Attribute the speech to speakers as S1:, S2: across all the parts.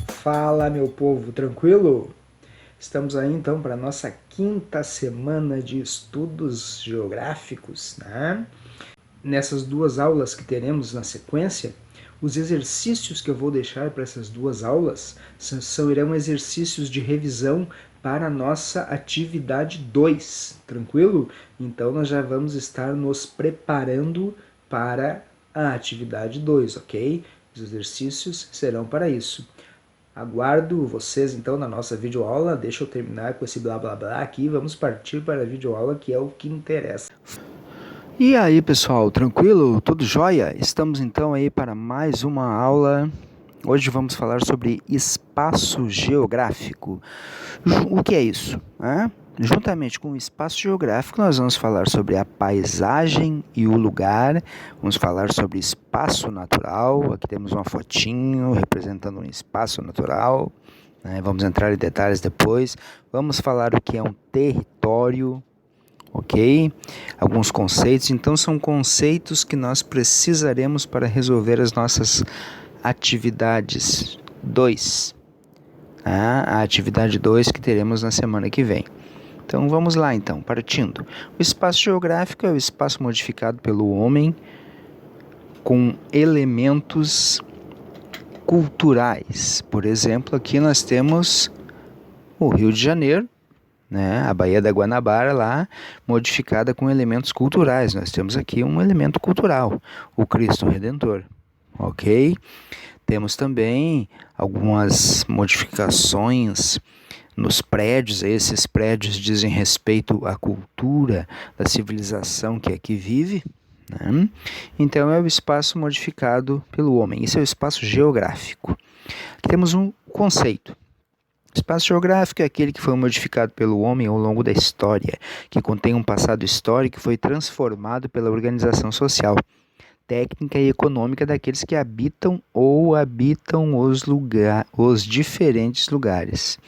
S1: Fala, meu povo, tranquilo? Estamos aí então para a nossa quinta semana de estudos geográficos, né? Nessas duas aulas que teremos na sequência, os exercícios que eu vou deixar para essas duas aulas serão exercícios de revisão para a nossa atividade 2, tranquilo? Então nós já vamos estar nos preparando para a atividade 2, ok? Os exercícios serão para isso. Aguardo vocês então na nossa videoaula. Deixa eu terminar com esse blá blá blá aqui. Vamos partir para a videoaula, que é o que interessa.
S2: E aí, pessoal, tranquilo? Tudo jóia? Estamos então aí para mais uma aula. Hoje vamos falar sobre espaço geográfico. O que é isso? Juntamente com o espaço geográfico, nós vamos falar sobre a paisagem e o lugar, vamos falar sobre espaço natural. Aqui temos uma fotinho representando um espaço natural, né? Vamos entrar em detalhes depois. Vamos falar o que é um território, ok? Alguns conceitos. Então, são conceitos que nós precisaremos para resolver as nossas atividades 2. A atividade 2 que teremos na semana que vem. Então vamos lá então, partindo. O espaço geográfico é o espaço modificado pelo homem com elementos culturais. Por exemplo, aqui nós temos o Rio de Janeiro, né? A Baía da Guanabara lá, modificada com elementos culturais. Nós temos aqui um elemento cultural, o Cristo Redentor, ok? Temos também algumas modificações nos prédios. Esses prédios dizem respeito à cultura da civilização que aqui vive, né? Então é o espaço modificado pelo homem. Isso é o espaço geográfico. Aqui temos um conceito. O espaço geográfico é aquele que foi modificado pelo homem ao longo da história, que contém um passado histórico que foi transformado pela organização social, técnica e econômica daqueles que habitam ou habitam os diferentes lugares.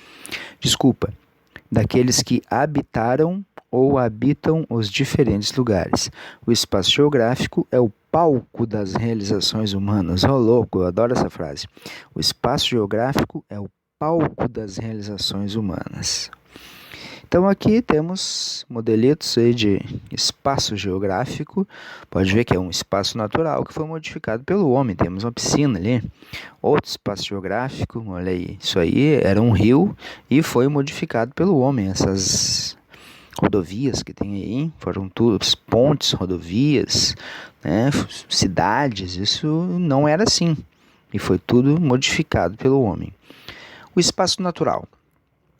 S2: Daqueles que habitaram ou habitam os diferentes lugares. O espaço geográfico é o palco das realizações humanas. Oh, louco, eu adoro essa frase. O espaço geográfico é o palco das realizações humanas. Então aqui temos modelitos aí de espaço geográfico. Pode ver que é um espaço natural que foi modificado pelo homem. Temos uma piscina ali. Outro espaço geográfico, olha aí, isso aí era um rio e foi modificado pelo homem. Essas rodovias que tem aí foram tudo pontes, rodovias, né, cidades. Isso não era assim e foi tudo modificado pelo homem. O espaço natural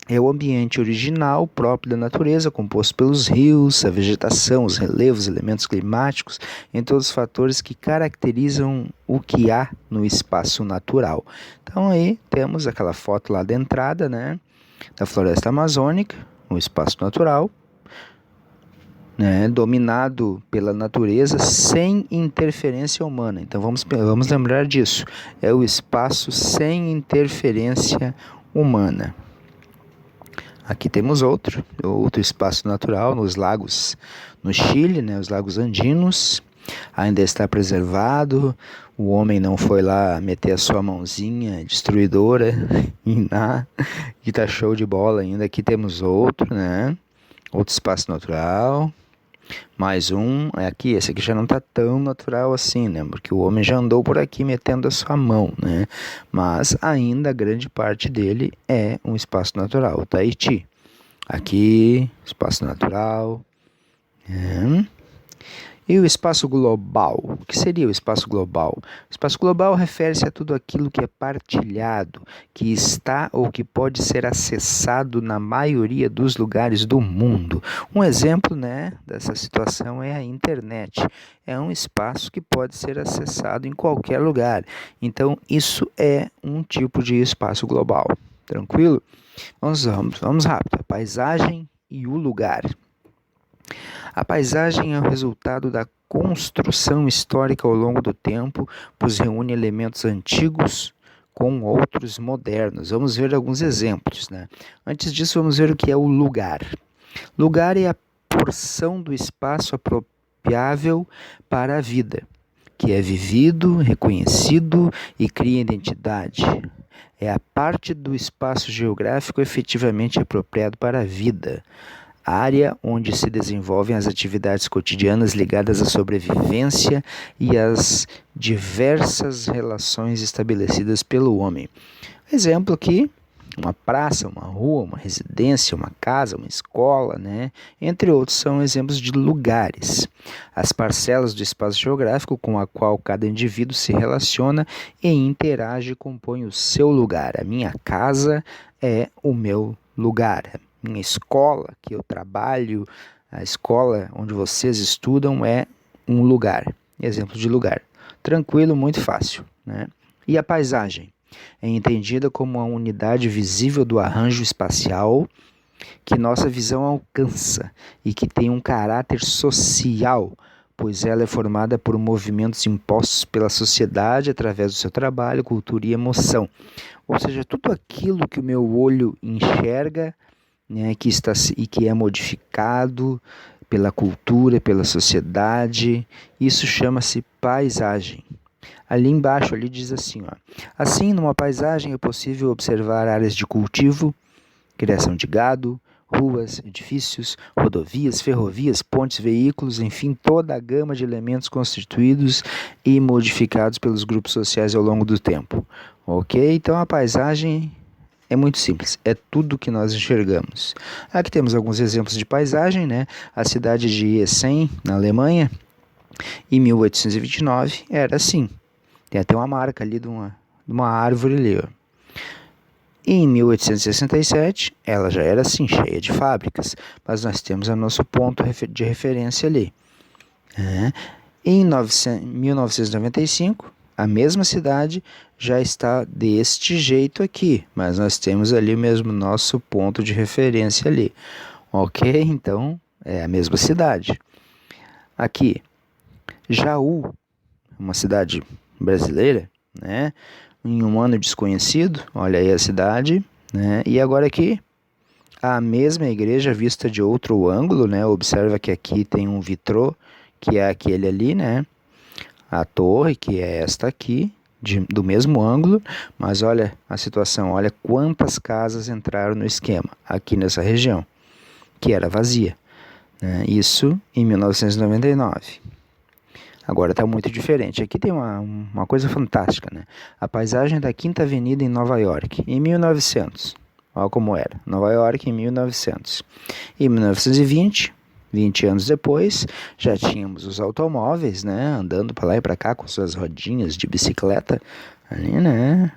S2: é o ambiente original próprio da natureza, composto pelos rios, a vegetação, os relevos, elementos climáticos, entre outros fatores que caracterizam o que há no espaço natural. Então aí temos aquela foto lá da entrada, né, da floresta amazônica, um espaço natural, né, dominado pela natureza sem interferência humana. Então vamos lembrar disso. É o espaço sem interferência humana. Aqui temos outro espaço natural nos lagos no Chile, né, os lagos andinos. Ainda está preservado, o homem não foi lá meter a sua mãozinha destruidora que tá show de bola ainda. Aqui temos outro, né, outro espaço natural. Mais um, aqui, esse aqui já não está tão natural assim, né? Porque o homem já andou por aqui metendo a sua mão, né? Mas ainda a grande parte dele é um espaço natural. O Tahiti, aqui, espaço natural. E o espaço global? O que seria o espaço global? O espaço global refere-se a tudo aquilo que é partilhado, que está ou que pode ser acessado na maioria dos lugares do mundo. Um exemplo, né, dessa situação é a internet. É um espaço que pode ser acessado em qualquer lugar. Então, isso é um tipo de espaço global. Tranquilo? Vamos rápido. A paisagem e o lugar. A paisagem é o resultado da construção histórica ao longo do tempo, pois reúne elementos antigos com outros modernos. Vamos ver alguns exemplos, né? Antes disso, vamos ver o que é o lugar. Lugar é a porção do espaço apropriável para a vida, que é vivido, reconhecido e cria identidade. É a parte do espaço geográfico efetivamente apropriado para a vida. A área onde se desenvolvem as atividades cotidianas ligadas à sobrevivência e às diversas relações estabelecidas pelo homem. Exemplo aqui, uma praça, uma rua, uma residência, uma casa, uma escola, né? Entre outros, são exemplos de lugares. As parcelas do espaço geográfico com a qual cada indivíduo se relaciona e interage compõem o seu lugar. A minha casa é o meu lugar. A minha escola, que eu trabalho, a escola onde vocês estudam é um lugar. Exemplo de lugar. Tranquilo, muito fácil, né? E a paisagem? É entendida como a unidade visível do arranjo espacial que nossa visão alcança e que tem um caráter social, pois ela é formada por movimentos impostos pela sociedade através do seu trabalho, cultura e emoção. Ou seja, tudo aquilo que o meu olho enxerga, né, que é modificado pela cultura, pela sociedade, isso chama-se paisagem. Ali embaixo ali diz assim, ó: assim, numa paisagem é possível observar áreas de cultivo, criação de gado, ruas, edifícios, rodovias, ferrovias, pontes, veículos, enfim, toda a gama de elementos constituídos e modificados pelos grupos sociais ao longo do tempo. Ok? Então a paisagem é muito simples, é tudo que nós enxergamos. Aqui temos alguns exemplos de paisagem, né? A cidade de Essen, na Alemanha, em 1829, era assim. Tem até uma marca ali de uma árvore ali, ó. E em 1867, ela já era assim, cheia de fábricas, mas nós temos o nosso ponto de referência ali. Em 1995, a mesma cidade já está deste jeito aqui, mas nós temos ali mesmo nosso ponto de referência ali. Ok? Então, é a mesma cidade. Aqui, Jaú, uma cidade brasileira, né? Em um ano desconhecido, olha aí a cidade, né? E agora aqui, a mesma igreja vista de outro ângulo, né? Observa que aqui tem um vitrô, que é aquele ali, né? A torre, que é esta aqui, do mesmo ângulo, mas olha a situação, olha quantas casas entraram no esquema, aqui nessa região, que era vazia, né? Isso em 1999. Agora está muito diferente. Aqui tem uma coisa fantástica, né? A paisagem da Quinta Avenida em Nova York, em 1900. Olha como era. Nova York em 1900. Em 1920, 20 anos depois, já tínhamos os automóveis, né? Andando para lá e para cá com suas rodinhas de bicicleta, ali, né?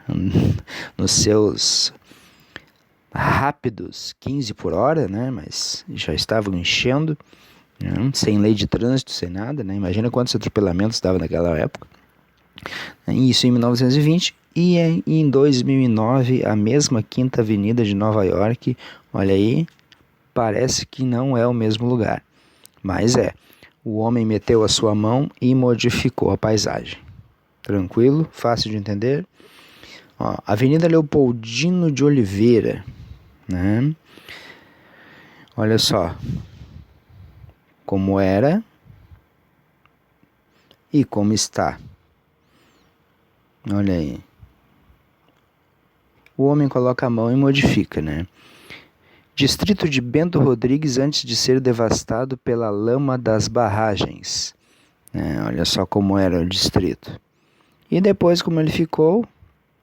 S2: Nos seus rápidos 15 por hora, né? Mas já estavam enchendo. Sem lei de trânsito, sem nada, né? Imagina quantos atropelamentos dava naquela época. Isso em 1920 e em 2009 a mesma Quinta Avenida de Nova York, olha aí, parece que não é o mesmo lugar, mas é. O homem meteu a sua mão e modificou a paisagem. Tranquilo? Fácil de entender? Ó, Avenida Leopoldino de Oliveira, né? Olha só como era e como está. Olha aí. O homem coloca a mão e modifica, né? Distrito de Bento Rodrigues antes de ser devastado pela lama das barragens. Olha só como era o distrito. E depois como ele ficou,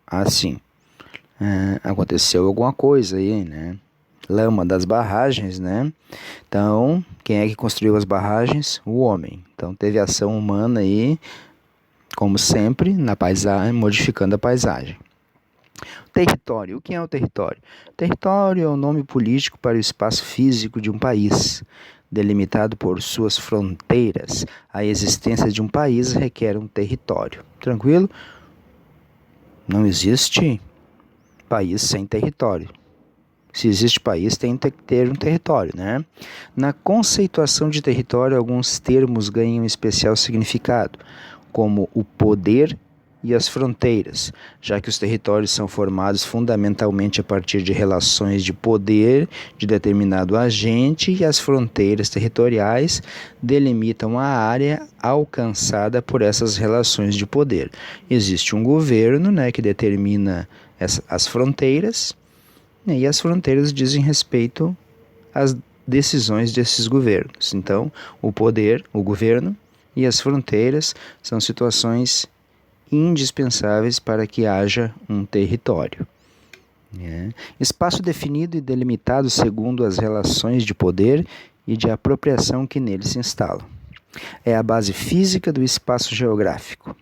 S2: assim. Aconteceu alguma coisa aí, né? Lama das barragens, né? Então, quem é que construiu as barragens? O homem. Então, teve ação humana aí, como sempre, na paisagem, modificando a paisagem. Território. O que é o território? Território é o nome político para o espaço físico de um país, delimitado por suas fronteiras. A existência de um país requer um território. Tranquilo? Não existe país sem território. Se existe país, tem que ter um território, né? Na conceituação de território, alguns termos ganham especial significado, como o poder e as fronteiras, já que os territórios são formados fundamentalmente a partir de relações de poder de determinado agente e as fronteiras territoriais delimitam a área alcançada por essas relações de poder. Existe um governo, né, que determina as fronteiras, né, e as fronteiras dizem respeito às decisões desses governos. Então, o poder, o governo e as fronteiras são situações indispensáveis para que haja um território. Espaço definido e delimitado segundo as relações de poder e de apropriação que nele se instalam. É a base física do espaço geográfico.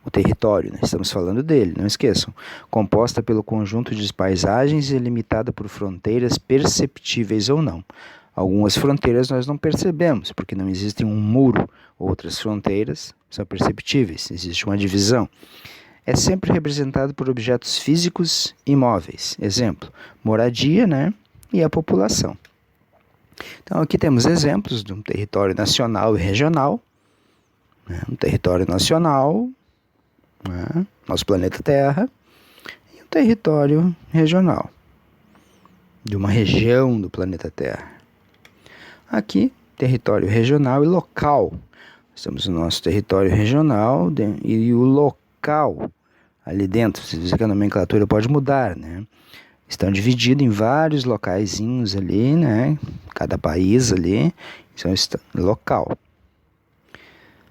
S2: O território, né? Estamos falando dele, não esqueçam, composta pelo conjunto de paisagens e limitada por fronteiras perceptíveis ou não. Algumas fronteiras nós não percebemos, porque não existe um muro. Outras fronteiras são perceptíveis, existe uma divisão. É sempre representado por objetos físicos imóveis. Exemplo, moradia, né? E a população. Então aqui temos exemplos de um território nacional e regional. Né? Um território nacional, né? Nosso planeta Terra, e um território regional, de uma região do planeta Terra. Aqui, território regional e local. Estamos no nosso território regional e o local ali dentro. Você vê que a nomenclatura pode mudar, né? Estão divididos em vários locaizinhos ali, né? Cada país ali, então local.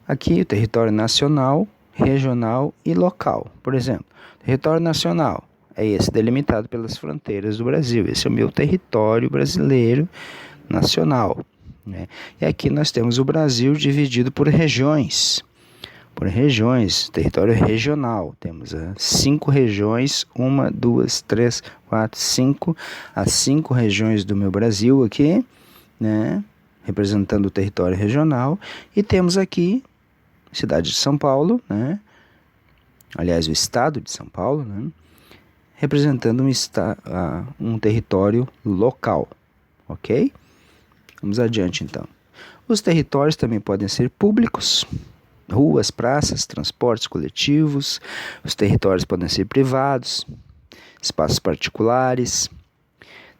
S2: Aqui o território nacional, regional e local. Por exemplo, território nacional é esse delimitado pelas fronteiras do Brasil. Esse é o meu território brasileiro nacional. Né? E aqui nós temos o Brasil dividido por regiões. Território regional. Temos 5 regiões, 1, 2, 3, 4, 5. As 5 regiões do meu Brasil aqui, né? Representando o território regional. E temos aqui a cidade de São Paulo, né? Aliás, o estado de São Paulo, né? Representando um território local. Ok? Vamos adiante, então. Os territórios também podem ser públicos, ruas, praças, transportes coletivos. Os territórios podem ser privados, espaços particulares,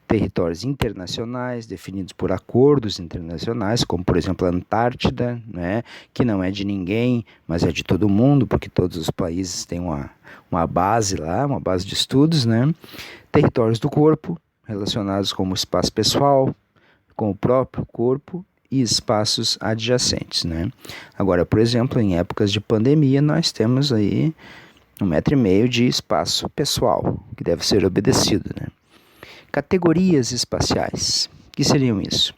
S2: territórios internacionais definidos por acordos internacionais, como, por exemplo, a Antártida, né, que não é de ninguém, mas é de todo mundo, porque todos os países têm uma base lá, uma base de estudos, né? Territórios do corpo, relacionados com o espaço pessoal, com o próprio corpo e espaços adjacentes, né? Agora, por exemplo, em épocas de pandemia, nós temos aí 1,5 metro de espaço pessoal, que deve ser obedecido, né? Categorias espaciais. O que seriam isso?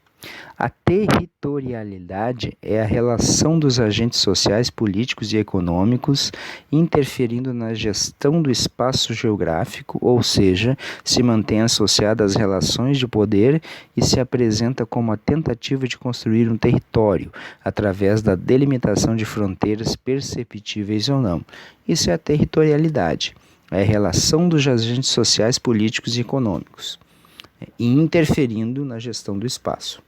S2: A territorialidade é a relação dos agentes sociais, políticos e econômicos interferindo na gestão do espaço geográfico, ou seja, se mantém associada às relações de poder e se apresenta como a tentativa de construir um território, através da delimitação de fronteiras perceptíveis ou não. Isso é a territorialidade, é a relação dos agentes sociais, políticos e econômicos, interferindo na gestão do espaço.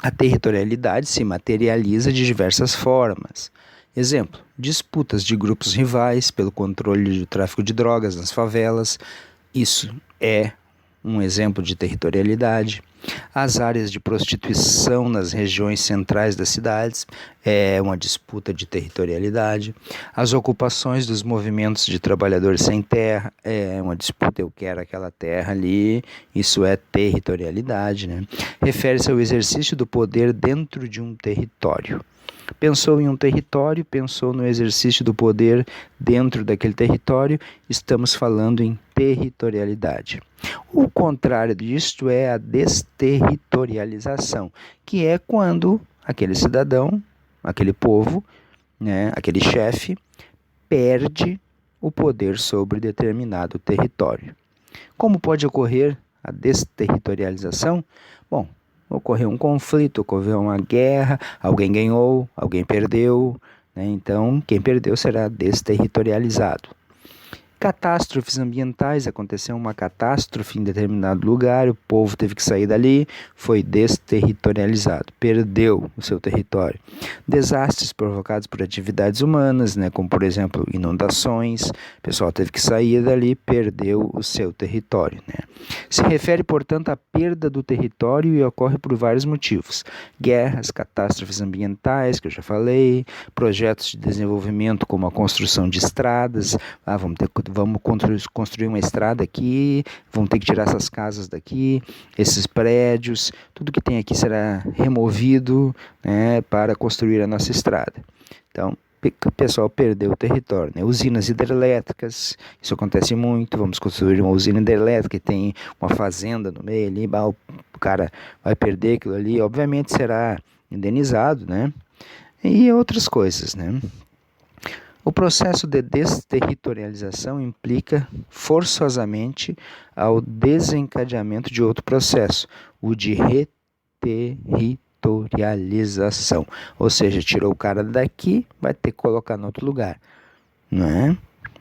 S2: A territorialidade se materializa de diversas formas. Exemplo, disputas de grupos rivais pelo controle do tráfico de drogas nas favelas. Isso é um exemplo de territorialidade. As áreas de prostituição nas regiões centrais das cidades é uma disputa de territorialidade. As ocupações dos movimentos de trabalhadores sem terra é uma disputa, eu quero aquela terra ali, isso é territorialidade, né? Refere-se ao exercício do poder dentro de um território. Pensou em um território, pensou no exercício do poder dentro daquele território, estamos falando em territorialidade. O contrário disto é a desterritorialização, que é quando aquele cidadão, aquele povo, né, aquele chefe, perde o poder sobre determinado território. Como pode ocorrer a desterritorialização? Bom, ocorreu um conflito, ocorreu uma guerra, alguém ganhou, alguém perdeu, né? Então quem perdeu será desterritorializado. Catástrofes ambientais, aconteceu uma catástrofe em determinado lugar, o povo teve que sair dali, foi desterritorializado, perdeu o seu território. Desastres provocados por atividades humanas, né, como por exemplo inundações, o pessoal teve que sair dali, perdeu o seu território, né. Se refere, portanto, à perda do território e ocorre por vários motivos. Guerras, catástrofes ambientais, que eu já falei, projetos de desenvolvimento como a construção de estradas, vamos construir uma estrada aqui, vamos ter que tirar essas casas daqui, esses prédios, tudo que tem aqui será removido, né, para construir a nossa estrada. Então, o pessoal perdeu o território, né? Usinas hidrelétricas, isso acontece muito, vamos construir uma usina hidrelétrica e tem uma fazenda no meio ali, o cara vai perder aquilo ali, obviamente será indenizado, né? E outras coisas, né? O processo de desterritorialização implica forçosamente ao desencadeamento de outro processo, o de reterritorialização. Ou seja, tirou o cara daqui, vai ter que colocar em outro lugar, não é?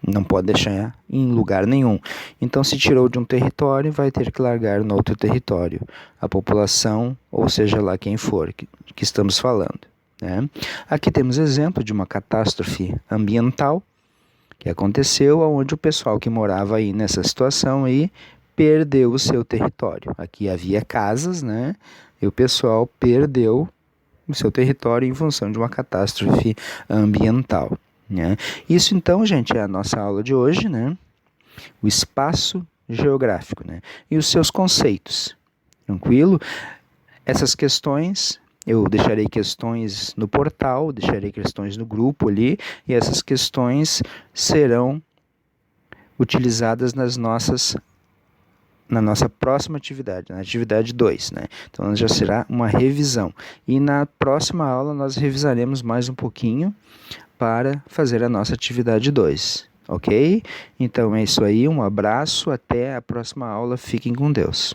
S2: Não pode deixar em lugar nenhum. Então, se tirou de um território, vai ter que largar no outro território. A população, ou seja lá quem for, que estamos falando. Né? Aqui temos exemplo de uma catástrofe ambiental que aconteceu, onde o pessoal que morava aí nessa situação aí perdeu o seu território. Aqui havia casas, né? E o pessoal perdeu o seu território em função de uma catástrofe ambiental. Né? Isso então, gente, é a nossa aula de hoje, né? O espaço geográfico, né? E os seus conceitos. Tranquilo? Essas questões, eu deixarei questões no portal, deixarei questões no grupo ali, e essas questões serão utilizadas na nossa próxima atividade, na atividade 2, né? Então já será uma revisão. E na próxima aula nós revisaremos mais um pouquinho para fazer a nossa atividade 2, ok? Então é isso aí, um abraço, até a próxima aula, fiquem com Deus.